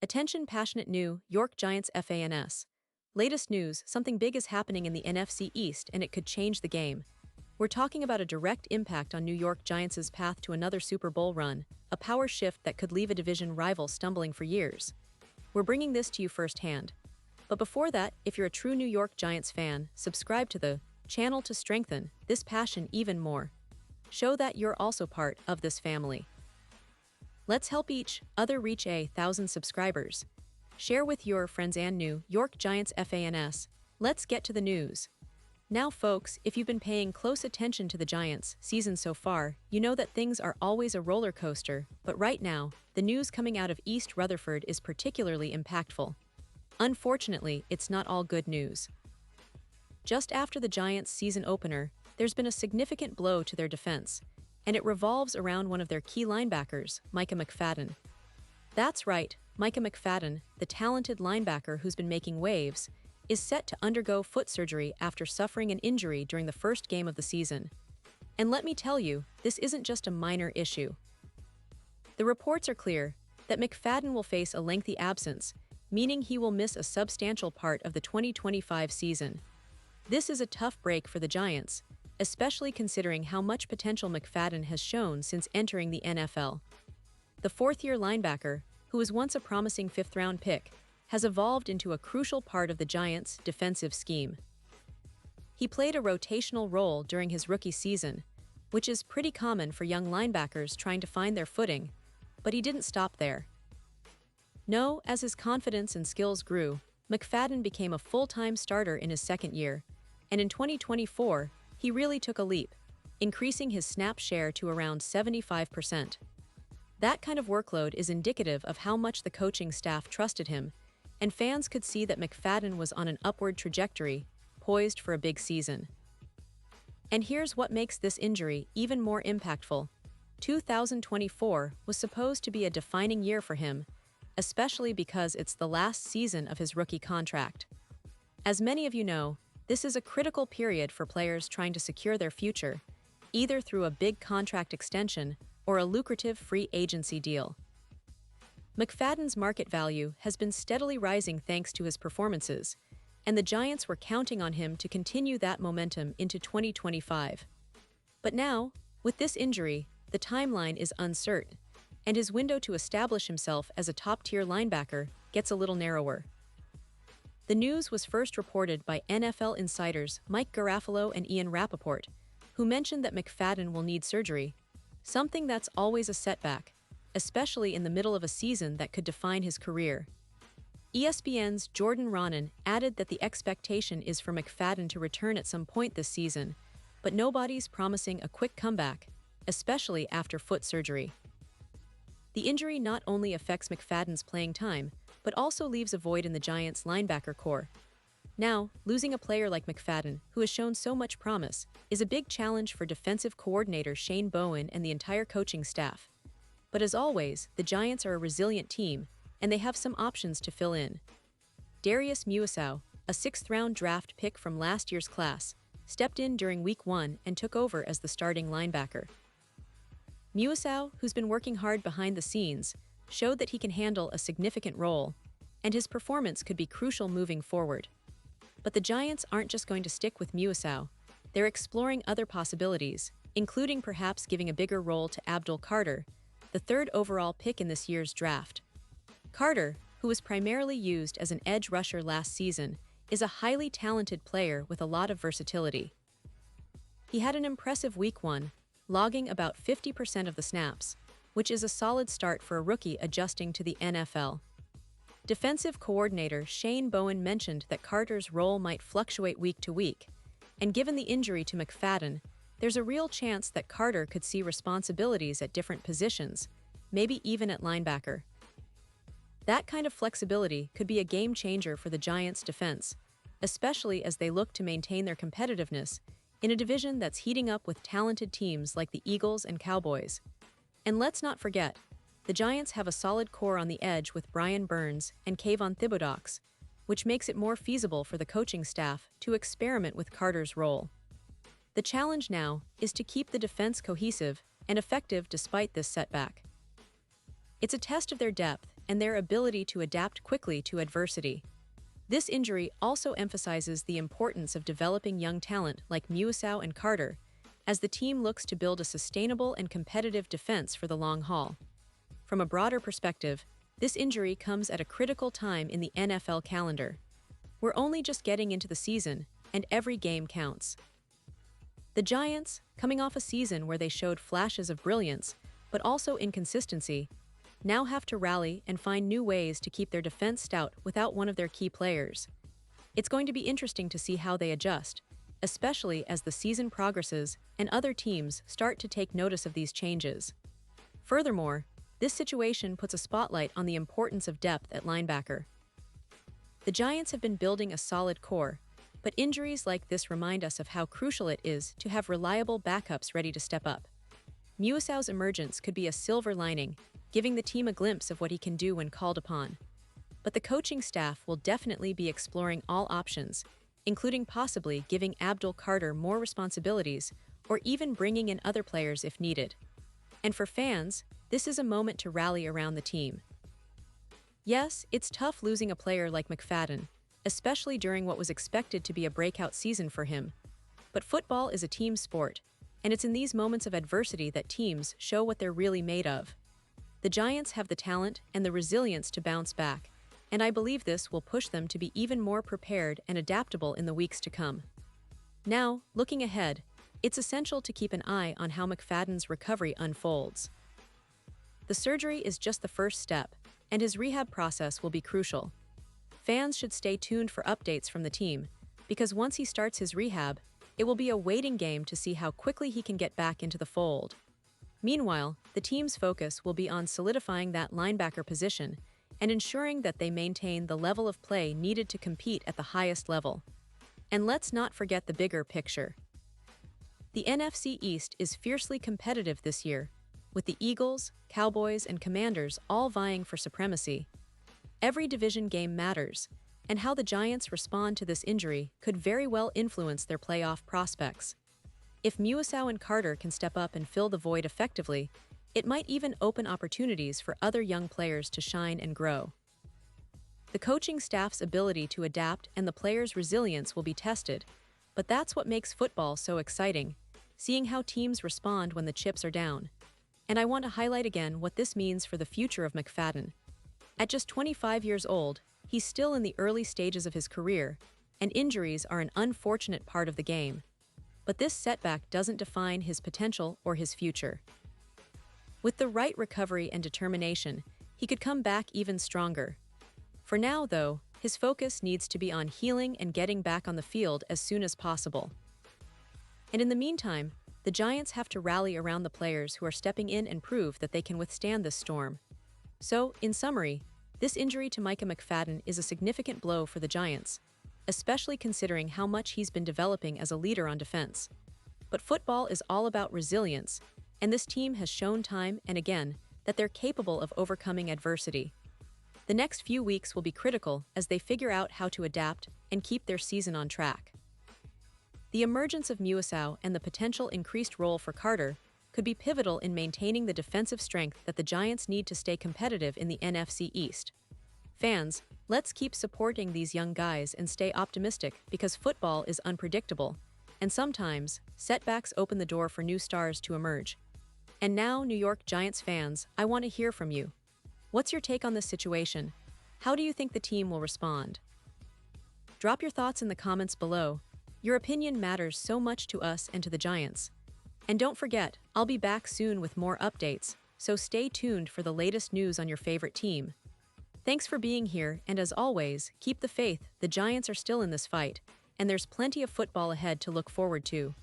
Attention passionate New York Giants fans. Latest news, something big is happening in the NFC East and it could change the game. We're talking about a direct impact on New York Giants' path to another Super Bowl run, a power shift that could leave a division rival stumbling for years. We're bringing this to you firsthand. But before that, if you're a true New York Giants fan, subscribe to the channel to strengthen this passion even more. Show that you're also part of this family. Let's help each other reach 1,000 subscribers. Share with your friends and New York Giants fans. Let's get to the news. Now folks, if you've been paying close attention to the Giants' season so far, you know that things are always a roller coaster, but right now, the news coming out of East Rutherford is particularly impactful. Unfortunately, it's not all good news. Just after the Giants' season opener, there's been a significant blow to their defense, and it revolves around one of their key linebackers, Micah McFadden. That's right, Micah McFadden, the talented linebacker who's been making waves, is set to undergo foot surgery after suffering an injury during the first game of the season. And let me tell you, this isn't just a minor issue. The reports are clear that McFadden will face a lengthy absence, meaning he will miss a substantial part of the 2025 season. This is a tough break for the Giants, especially considering how much potential McFadden has shown since entering the NFL. The fourth-year linebacker, who was once a promising fifth-round pick, has evolved into a crucial part of the Giants' defensive scheme. He played a rotational role during his rookie season, which is pretty common for young linebackers trying to find their footing, but he didn't stop there. No, as his confidence and skills grew, McFadden became a full-time starter in his second year, and in 2024, he really took a leap, increasing his snap share to around 75%. That kind of workload is indicative of how much the coaching staff trusted him, and fans could see that McFadden was on an upward trajectory, poised for a big season. And here's what makes this injury even more impactful. 2024 was supposed to be a defining year for him, especially because it's the last season of his rookie contract. As many of you know, this is a critical period for players trying to secure their future, either through a big contract extension or a lucrative free agency deal. McFadden's market value has been steadily rising thanks to his performances, and the Giants were counting on him to continue that momentum into 2025. But now, with this injury, the timeline is uncertain, and his window to establish himself as a top-tier linebacker gets a little narrower. The news was first reported by NFL insiders Mike Garafolo and Ian Rappaport, who mentioned that McFadden will need surgery, something that's always a setback, especially in the middle of a season that could define his career. ESPN's Jordan Raanan added that the expectation is for McFadden to return at some point this season, but nobody's promising a quick comeback, especially after foot surgery. The injury not only affects McFadden's playing time, but also leaves a void in the Giants' linebacker core. Now, losing a player like McFadden, who has shown so much promise, is a big challenge for defensive coordinator Shane Bowen and the entire coaching staff. But as always, the Giants are a resilient team, and they have some options to fill in. Darius Muasau, a sixth-round draft pick from last year's class, stepped in during Week 1 and took over as the starting linebacker. Muasau, who's been working hard behind the scenes, showed that he can handle a significant role, and his performance could be crucial moving forward. But the Giants aren't just going to stick with Muasau. They're exploring other possibilities, including perhaps giving a bigger role to Abdul Carter, the third overall pick in this year's draft. Carter, who was primarily used as an edge rusher last season, is a highly talented player with a lot of versatility. He had an impressive Week 1, logging about 50% of the snaps, which is a solid start for a rookie adjusting to the NFL. Defensive coordinator Shane Bowen mentioned that Carter's role might fluctuate week to week, and given the injury to McFadden, there's a real chance that Carter could see responsibilities at different positions, maybe even at linebacker. That kind of flexibility could be a game changer for the Giants' defense, especially as they look to maintain their competitiveness in a division that's heating up with talented teams like the Eagles and Cowboys. And let's not forget, the Giants have a solid core on the edge with Brian Burns and Kayvon Thibodeaux, which makes it more feasible for the coaching staff to experiment with Carter's role. The challenge now is to keep the defense cohesive and effective despite this setback. It's a test of their depth, and their ability to adapt quickly to adversity. This injury also emphasizes the importance of developing young talent like Muasau and Carter, as the team looks to build a sustainable and competitive defense for the long haul. From a broader perspective, this injury comes at a critical time in the NFL calendar. We're only just getting into the season, and every game counts. The Giants, coming off a season where they showed flashes of brilliance, but also inconsistency, now have to rally and find new ways to keep their defense stout without one of their key players. It's going to be interesting to see how they adjust, especially as the season progresses and other teams start to take notice of these changes. Furthermore, this situation puts a spotlight on the importance of depth at linebacker. The Giants have been building a solid core, but injuries like this remind us of how crucial it is to have reliable backups ready to step up. Muasau's emergence could be a silver lining, giving the team a glimpse of what he can do when called upon. But the coaching staff will definitely be exploring all options, including possibly giving Abdul Carter more responsibilities or even bringing in other players if needed. And for fans, this is a moment to rally around the team. Yes, it's tough losing a player like McFadden, especially during what was expected to be a breakout season for him. But football is a team sport, and it's in these moments of adversity that teams show what they're really made of. The Giants have the talent and the resilience to bounce back, and I believe this will push them to be even more prepared and adaptable in the weeks to come. Now, looking ahead, it's essential to keep an eye on how McFadden's recovery unfolds. The surgery is just the first step, and his rehab process will be crucial. Fans should stay tuned for updates from the team, because once he starts his rehab, it will be a waiting game to see how quickly he can get back into the fold. Meanwhile, the team's focus will be on solidifying that linebacker position and ensuring that they maintain the level of play needed to compete at the highest level. And let's not forget the bigger picture. The NFC East is fiercely competitive this year, with the Eagles, Cowboys, and Commanders all vying for supremacy. Every division game matters, and how the Giants respond to this injury could very well influence their playoff prospects. If Muasau and Carter can step up and fill the void effectively, it might even open opportunities for other young players to shine and grow. The coaching staff's ability to adapt and the players' resilience will be tested, but that's what makes football so exciting, seeing how teams respond when the chips are down. And I want to highlight again what this means for the future of McFadden. At just 25 years old, he's still in the early stages of his career, and injuries are an unfortunate part of the game. But this setback doesn't define his potential or his future. With the right recovery and determination, he could come back even stronger. For now, though, his focus needs to be on healing and getting back on the field as soon as possible. And in the meantime, the Giants have to rally around the players who are stepping in and prove that they can withstand this storm. So, in summary, this injury to Micah McFadden is a significant blow for the Giants, especially considering how much he's been developing as a leader on defense. But football is all about resilience, and this team has shown time and again that they're capable of overcoming adversity. The next few weeks will be critical as they figure out how to adapt and keep their season on track. The emergence of Muasau and the potential increased role for Carter could be pivotal in maintaining the defensive strength that the Giants need to stay competitive in the NFC East. Fans, let's keep supporting these young guys and stay optimistic because football is unpredictable, and sometimes setbacks open the door for new stars to emerge. And now, New York Giants fans, I want to hear from you. What's your take on this situation? How do you think the team will respond? Drop your thoughts in the comments below. Your opinion matters so much to us and to the Giants. And don't forget, I'll be back soon with more updates, so stay tuned for the latest news on your favorite team. Thanks for being here, and as always, keep the faith. The Giants are still in this fight, and there's plenty of football ahead to look forward to.